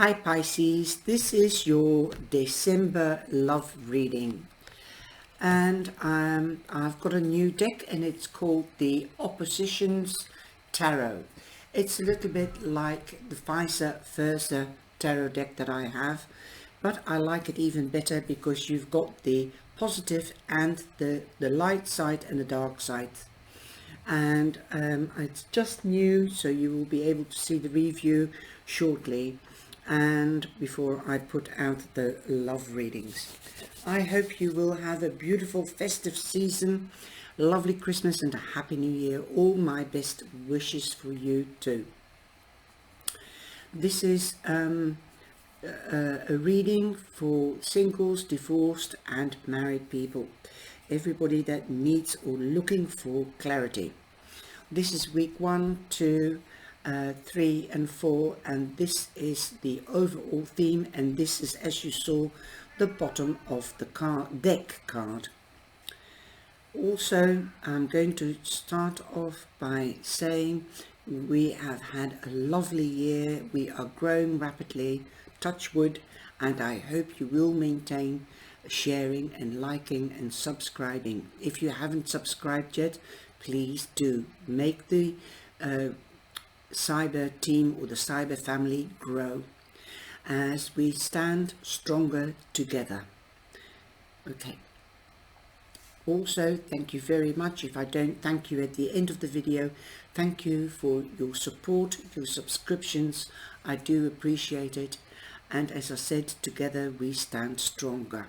Hi Pisces, this is your December love reading, and I've got a new deck and it's called the Oppositions Tarot. It's a little bit like the vice versa tarot deck that I have, but I like it even better because you've got the positive and the light side and the dark side. And it's just new, so you will be able to see the review shortly and before I put out the love readings. I hope you will have a beautiful festive season, lovely Christmas and a happy new year. All my best wishes for you too. This is a reading for singles, divorced and married people, everybody that needs or looking for clarity. This is week 1, 2, 3 and 4, and this is the overall theme, and this is, as you saw, the bottom of the deck card. Also, I'm going to start off by saying we have had a lovely year. We are growing rapidly, touch wood, and I hope you will maintain sharing and liking and subscribing. If you haven't subscribed yet, please do. Make the cyber team or the cyber family grow as we stand stronger together. Okay. Also, thank you very much. If I don't thank you at the end of the video, thank you for your support, your subscriptions. I do appreciate it. And as I said, together we stand stronger.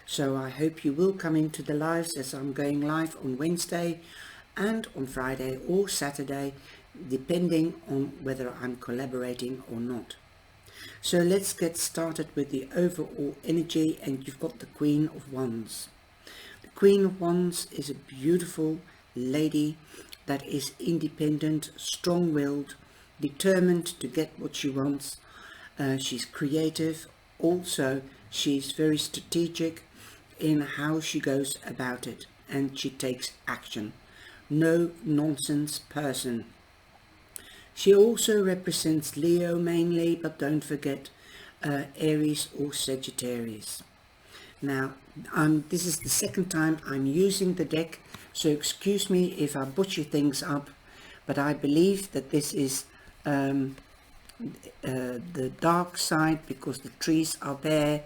So I hope you will come into the lives, as I'm going live on Wednesday and on Friday or Saturday, depending on whether I'm collaborating or not. So let's get started with the overall energy, and you've got the Queen of Wands. The Queen of Wands is a beautiful lady that is independent, strong-willed, determined to get what she wants. She's creative. Also, she's very strategic in how she goes about it, and she takes action. No nonsense person. She also represents Leo mainly, but don't forget Aries or Sagittarius. Now, this is the second time I'm using the deck, so excuse me if I butcher things up, but I believe that this is the dark side because the trees are bare,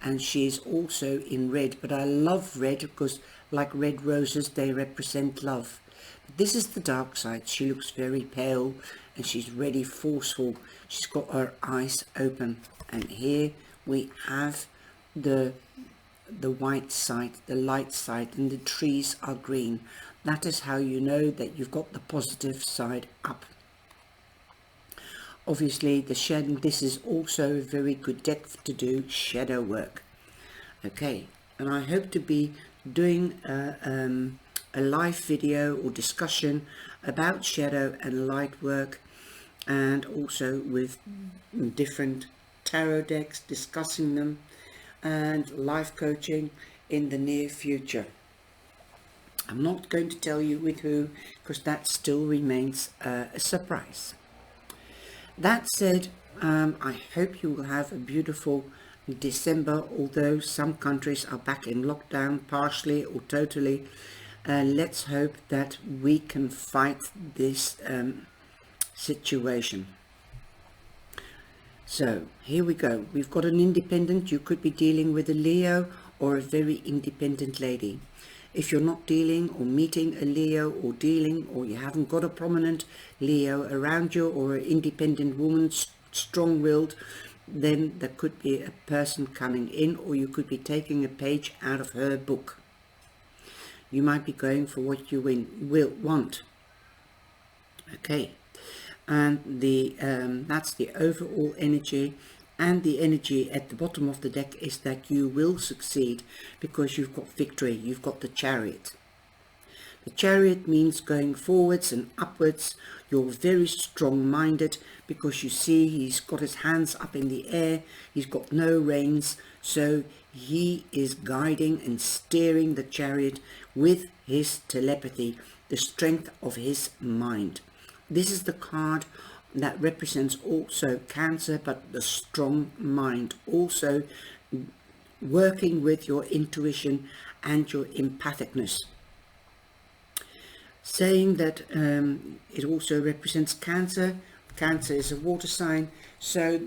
and she is also in red. But I love red because, like red roses, they represent love. But this is the dark side. She looks very pale and she's really forceful. She's got her eyes open, and here we have the white side, the light side, and the trees are green. That is how you know that you've got the positive side up. Obviously, the shadow, this is also a very good deck to do shadow work. Okay, and I hope to be doing a live video or discussion about shadow and light work, and also with different tarot decks, discussing them, and life coaching in the near future. I'm not going to tell you with who, because that still remains a surprise. That said, I hope you will have a beautiful December, although some countries are back in lockdown, partially or totally. Let's hope that we can fight this situation. So here we go. We've got an independent. You could be dealing with a Leo or a very independent lady. If you're not dealing or meeting a Leo, or dealing, or you haven't got a prominent Leo around you, or an independent woman, strong-willed, then there could be a person coming in, or you could be taking a page out of her book. You might be going for what you will want. Okay, and that's the overall energy. And the energy at the bottom of the deck is that you will succeed because you've got victory. You've got the Chariot. The Chariot means going forwards and upwards. You're very strong-minded because you see he's got his hands up in the air. He's got no reins. So he is guiding and steering the Chariot with his telepathy, the strength of his mind. This is the card that represents also Cancer, but the strong mind, also working with your intuition and your empathicness. Saying that it also represents Cancer. Cancer is a water sign, so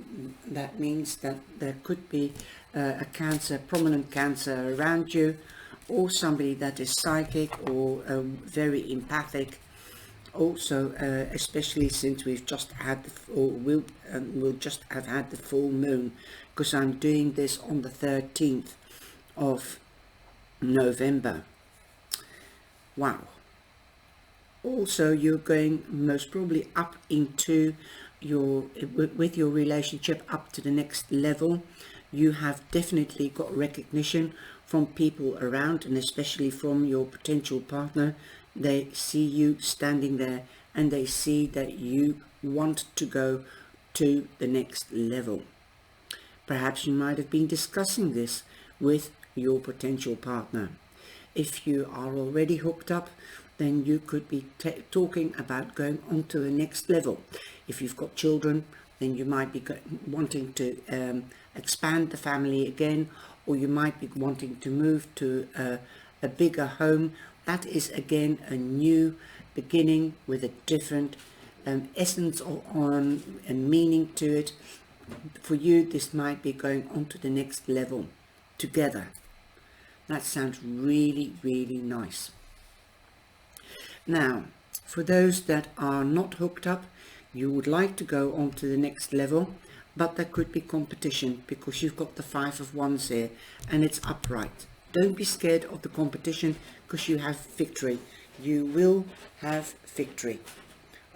that means that there could be a Cancer, prominent Cancer around you, or somebody that is psychic or very empathic. Also, especially since we've just had we'll just have had the full moon, because I'm doing this on the 13th of November. Wow. Also, you're going most probably up into with your relationship up to the next level. You have definitely got recognition from people around, and especially from your potential partner. They see you standing there and they see that you want to go to the next level. Perhaps you might have been discussing this with your potential partner. If you are already hooked up, then you could be talking about going on to the next level. If you've got children, then you might be wanting to expand the family again, or you might be wanting to move to a bigger home. That is again a new beginning with a different essence on and meaning to it. For you, this might be going on to the next level together. That sounds really, really nice. Now, for those that are not hooked up, you would like to go on to the next level, but there could be competition because you've got the 5 of Wands here and it's upright. Don't be scared of the competition because you have victory. You will have victory.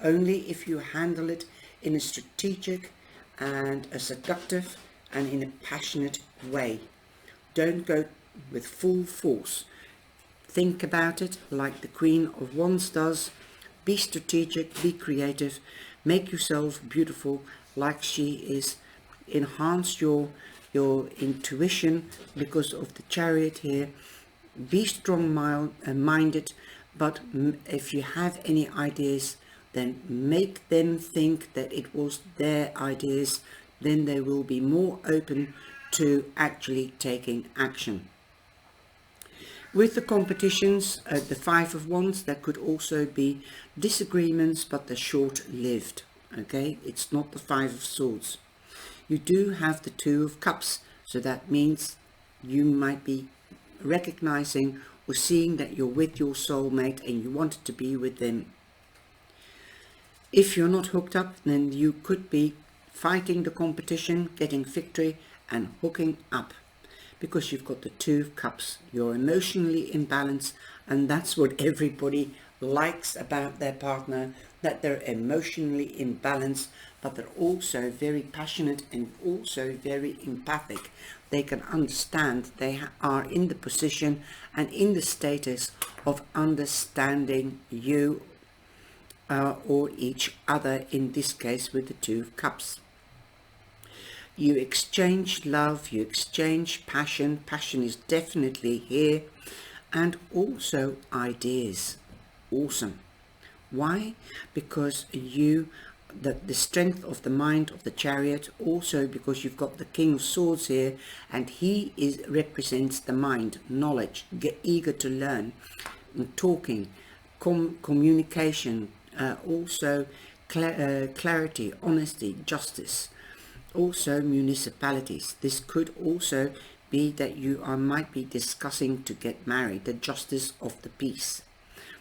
Only if you handle it in a strategic and a seductive and in a passionate way. Don't go with full force. Think about it like the Queen of Wands does. Be strategic, be creative, make yourself beautiful like she is. Enhance your intuition because of the Chariot here. Be strong-minded, but if you have any ideas, then make them think that it was their ideas. Then they will be more open to actually taking action. With the competitions, the 5 of Wands, there could also be disagreements, but they're short-lived. Okay, it's not the 5 of Swords. You do have the 2 of Cups, so that means you might be recognizing or seeing that you're with your soulmate and you want to be with them. If you're not hooked up, then you could be fighting the competition, getting victory and hooking up. Because you've got the 2 of Cups, you're emotionally imbalanced, and that's what everybody likes about their partner, that they're emotionally imbalanced, but they're also very passionate and also very empathic. They can understand, they are in the position and in the status of understanding you or each other, in this case with the 2 of Cups. You exchange love, you exchange passion. Passion is definitely here. And also ideas. Awesome. Why? Because the strength of the mind of the Chariot, also because you've got the King of Swords here, and he represents the mind, knowledge, eager to learn, talking, communication, also clarity, honesty, justice. Also municipalities. This could also be that you might be discussing to get married, the justice of the peace.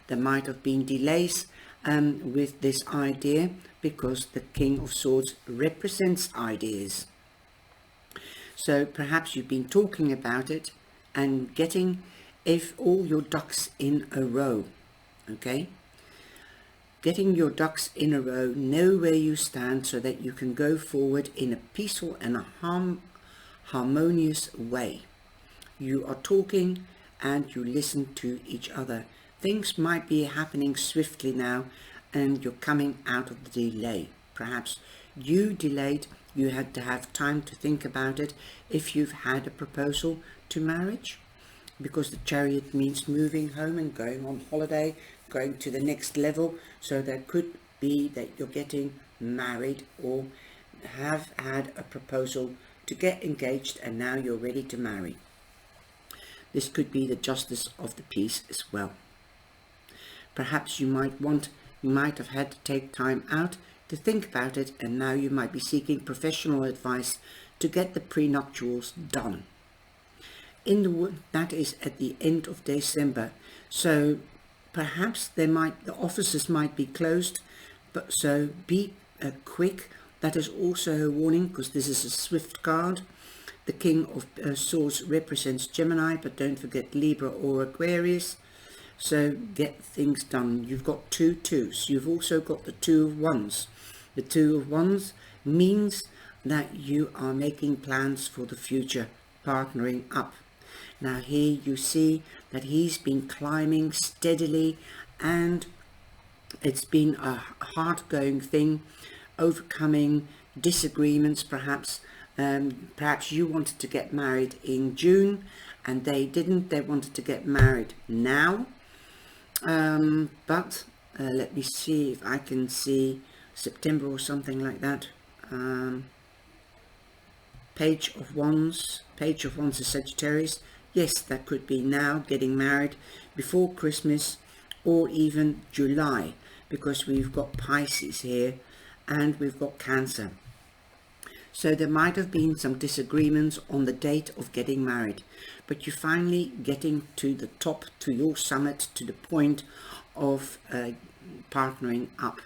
There might have been delays with this idea because the King of Swords represents ideas. So perhaps you've been talking about it and getting all your ducks in a row. Okay? Getting your ducks in a row, know where you stand so that you can go forward in a peaceful and a harmonious way. You are talking and you listen to each other. Things might be happening swiftly now and you're coming out of the delay. Perhaps you delayed, you had to have time to think about it if you've had a proposal to marriage, because the Chariot means moving home and going on holiday, going to the next level. So there could be that you're getting married or have had a proposal to get engaged and now you're ready to marry. This could be the Justice of the Peace as well. Perhaps you might have had to take time out to think about it, and now you might be seeking professional advice to get the prenuptials done. That is at the end of December, so perhaps the offices might be closed, but so be quick. That is also a warning, because this is a swift card. The King of Swords represents Gemini, but don't forget Libra or Aquarius. So get things done. You've got 2 twos. You've also got the 2 of Wands. The 2 of Wands means that you are making plans for the future, partnering up. Now here you see that he's been climbing steadily, and it's been a hard-going thing, overcoming disagreements perhaps. Perhaps you wanted to get married in June and they didn't. They wanted to get married now. But let me see if I can see September or something like that. Page of Wands is Sagittarius. Yes, that could be now, getting married before Christmas or even July, because we've got Pisces here and we've got Cancer. So there might have been some disagreements on the date of getting married, but you're finally getting to the top, to your summit, to the point of partnering up.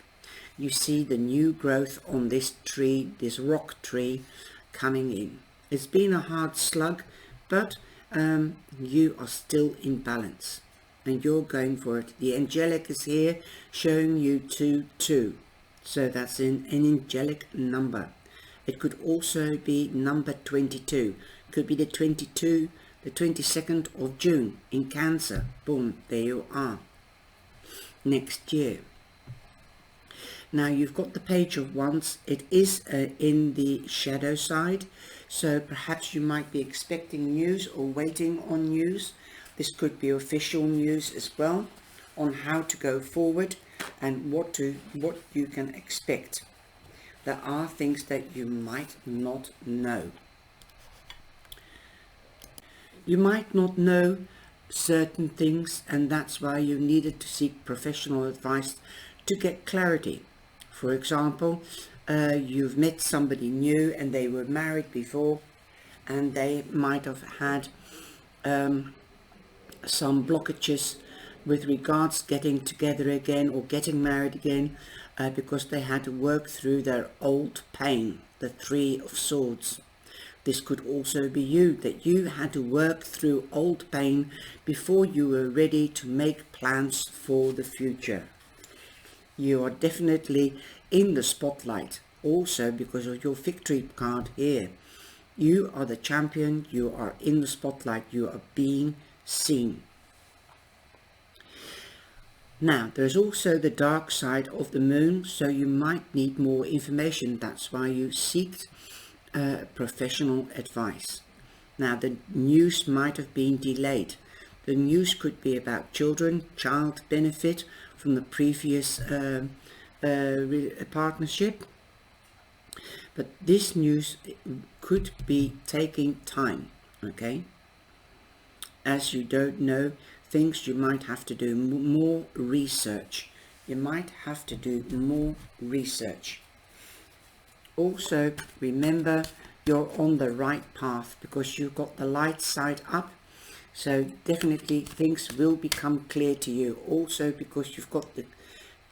You see the new growth on this tree, this rock tree, coming in. It's been a hard slug, but you are still in balance and you're going for it. The angelic is here showing you 2-2, so that's an angelic number. It could also be number 22. It could be the 22nd of June in Cancer. Boom, there you are. Next year. Now you've got the Page of Wands. It is in the shadow side, so perhaps you might be expecting news or waiting on news. This could be official news as well on how to go forward and what you can expect. There are things that you might not know. You might not know certain things, and that's why you needed to seek professional advice to get clarity. For example, you've met somebody new and they were married before, and they might have had some blockages with regards getting together again or getting married again, because they had to work through their old pain, the 3 of Swords. This could also be you, that you had to work through old pain before you were ready to make plans for the future. You are definitely in the spotlight, also because of your victory card here. You are the champion, you are in the spotlight, you are being seen. Now, there's also the dark side of the moon, so you might need more information. That's why you seek professional advice. Now, the news might have been delayed. The news could be about children, child benefit from the previous partnership. But this news could be taking time, okay? As you don't know things, you might have to do more research. You might have to do more research. Also, remember, you're on the right path because you've got the light side up. So definitely things will become clear to you. Also, because you've got the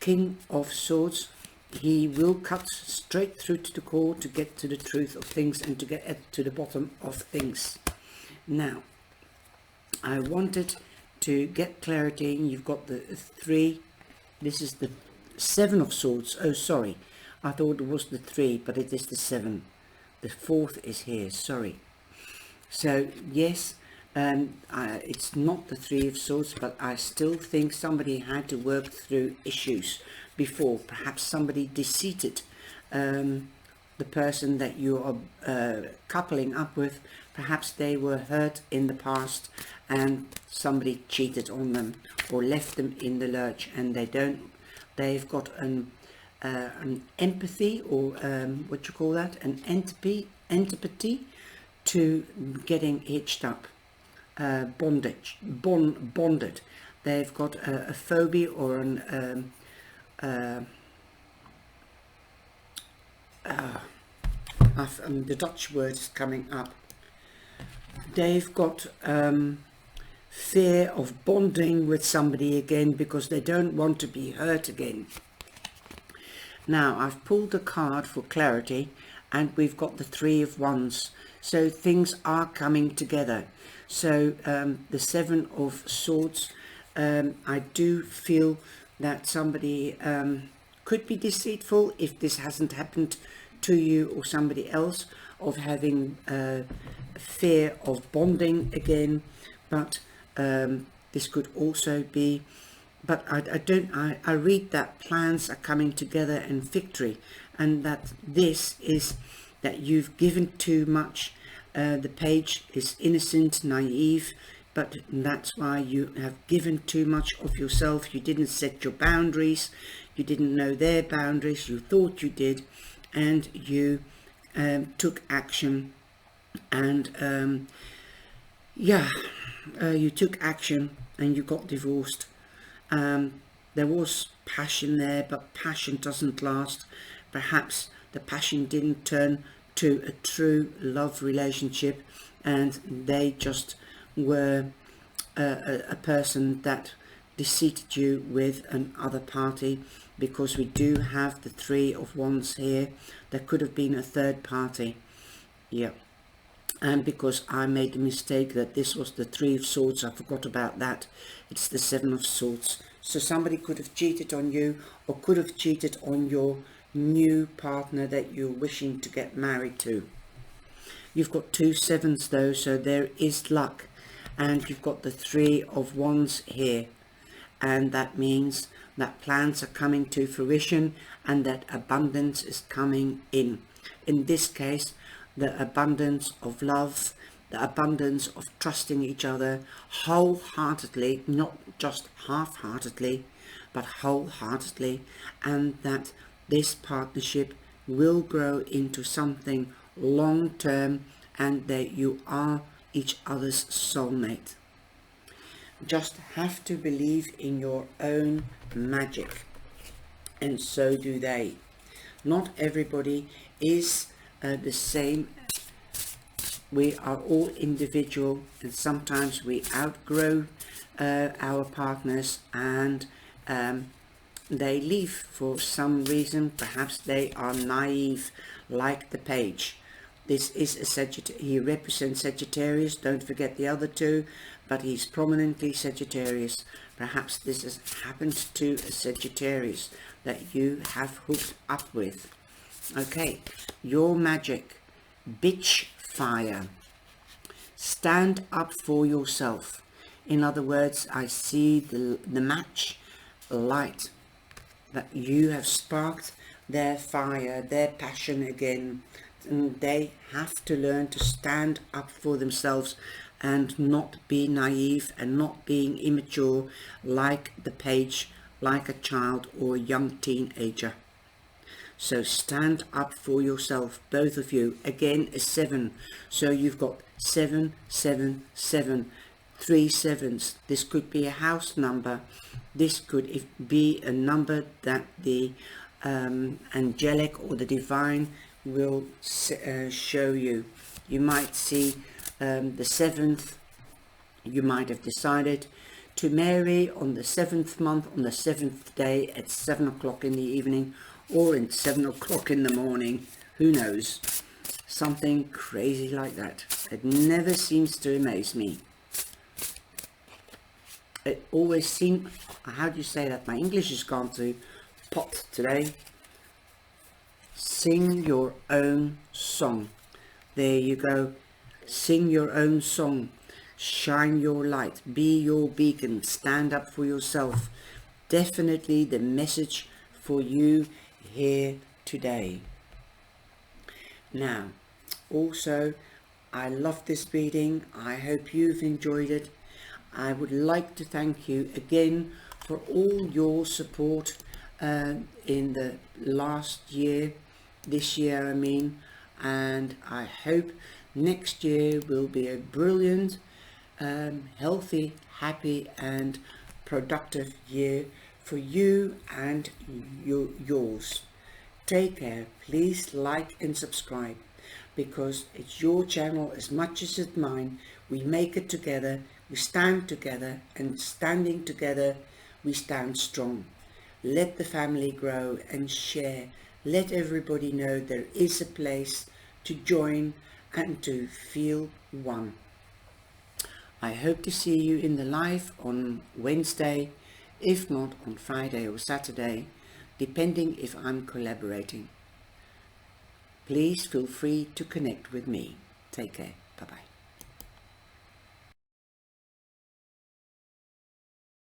King of Swords, he will cut straight through to the core to get to the truth of things and to get to the bottom of things. Now, I wanted to get clarity. You've got the 3. This is the 7 of Swords. Oh, sorry. I thought it was the 3, but it is the 7. The 4th is here. Sorry. So, yes, it's not the 3 of Swords, but I still think somebody had to work through issues before. Perhaps somebody deceived the person that you are coupling up with. Perhaps they were hurt in the past and somebody cheated on them or left them in the lurch, and they've got an empathy, or what you call that, an antipathy to getting hitched up, bonded. They've got a phobia or an the Dutch word is coming up. They've got fear of bonding with somebody again because they don't want to be hurt again. Now I've pulled a card for clarity, and we've got the Three of Wands, so things are coming together. So the Seven of Swords, I do feel that somebody could be deceitful if this hasn't happened to you or somebody else, of having fear of bonding again, but this could also be, but I read that plans are coming together and victory, and that this is that you've given too much. The page is innocent, naive, but that's why you have given too much of yourself. You didn't set your boundaries, you didn't know their boundaries, you thought you did, and you took action, and you took action and you got divorced. There was passion there, but passion doesn't last. Perhaps the passion didn't turn to a true love relationship, and they just were a person that deceived you with another party, because we do have the Three of Wands here. There could have been a third party, yeah. And because I made the mistake that this was the Three of Swords, I forgot about that. It's the Seven of Swords. So somebody could have cheated on you, or could have cheated on your new partner that you're wishing to get married to. You've got two sevens though, so there is luck. And you've got the Three of Wands here, and that means that plans are coming to fruition and that abundance is coming in. In this case, the abundance of love, the abundance of trusting each other wholeheartedly, not just half-heartedly, but wholeheartedly, and that this partnership will grow into something long-term, and that you are each other's soulmate. Just have to believe in your own magic, and so do they. Not everybody is the same. We are all individual, and sometimes we outgrow our partners, and they leave for some reason. Perhaps they are naive, like the page. This is a Sagittarius. He represents Sagittarius. Don't forget the other two, but he's prominently Sagittarius. Perhaps this has happened to a Sagittarius that you have hooked up with. Okay, your magic. Bitch fire. Stand up for yourself. In other words, I see the match light, that you have sparked their fire, their passion again, and they have to learn to stand up for themselves and not be naive and not being immature like the page, like a child or a young teenager. So stand up for yourself, both of you. Again, a 7, so you've got 7, 7, 7, 3 sevens. This could be a house number. This could be a number that the angelic or the divine will show you. You might see the 7th. You might have decided to marry on the 7th month, on the 7th day at 7 o'clock in the evening, or in 7 o'clock in the morning. Who knows? Something crazy like that. It never seems to amaze me. It always seems, how do you say that? My English has gone to pot today. Sing your own song. There you go. Sing your own song. Shine your light. Be your beacon. Stand up for yourself. Definitely the message for you here today. Now, also, I love this reading. I hope you've enjoyed it. I would like to thank you again for all your support in the last year, this year I mean, and I hope next year will be a brilliant, healthy, happy and productive year for you and yours. Take care. Please like and subscribe, because it's your channel as much as it's mine. We make it together, we stand together, and standing together we stand strong. Let the family grow and share. Let everybody know there is a place to join and to feel one. I hope to see you in the live on Wednesday, if not on Friday or Saturday, depending if I'm collaborating. Please feel free to connect with me. Take care. Bye-bye.